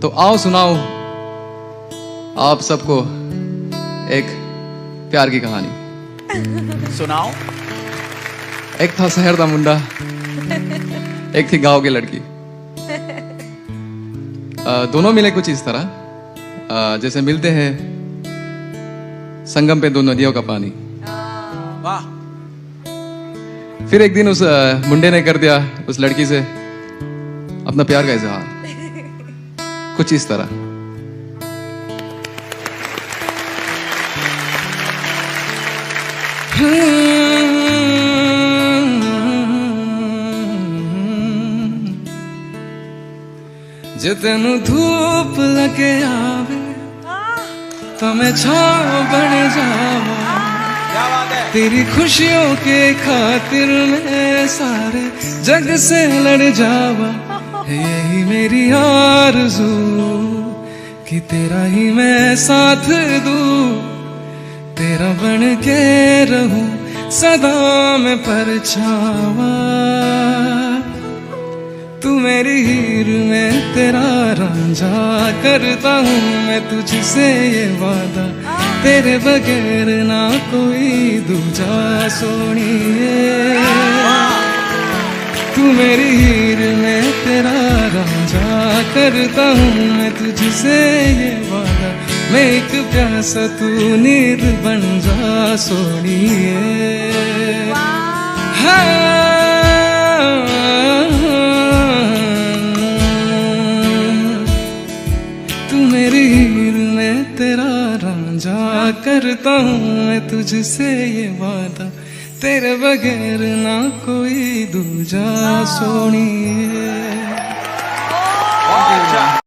तो आओ सुनाओ आप सबको एक प्यार की कहानी। सुनाओ। एक था शहर का मुंडा, एक थी गांव की लड़की। दोनों मिले कुछ इस तरह जैसे मिलते हैं संगम पे दो नदियों का पानी। वाह। फिर एक दिन उस मुंडे ने कर दिया उस लड़की से अपना प्यार का इजहार कुछ इस तरह। जे तेनू धूप लगे आवे तो मैं छाव बन जावा। क्या बात है। तेरी खुशियों के खातिर मैं सारे जग से लड़ जावा। यही मेरी आरज़ू कि तेरा ही मैं साथ दूं, तेरा बन के रहूं सदा मैं परछावा। तू मेरी हीर में तेरा रांझा, करता हूँ मैं तुझसे ये वादा, तेरे बगैर ना कोई दूजा सोनिए। तू मेरी हीर में तेरा रांझा, करता हूँ मैं तुझसे ये वादा, मैं एक प्यासा तू नीर बन जा सोनिए। तू मेरी हीर में तेरा रांझा, करता हूँ मैं तुझसे ये वादा, तेरे बगैर ना कोई दूजा सोनिए। बहुत अच्छा।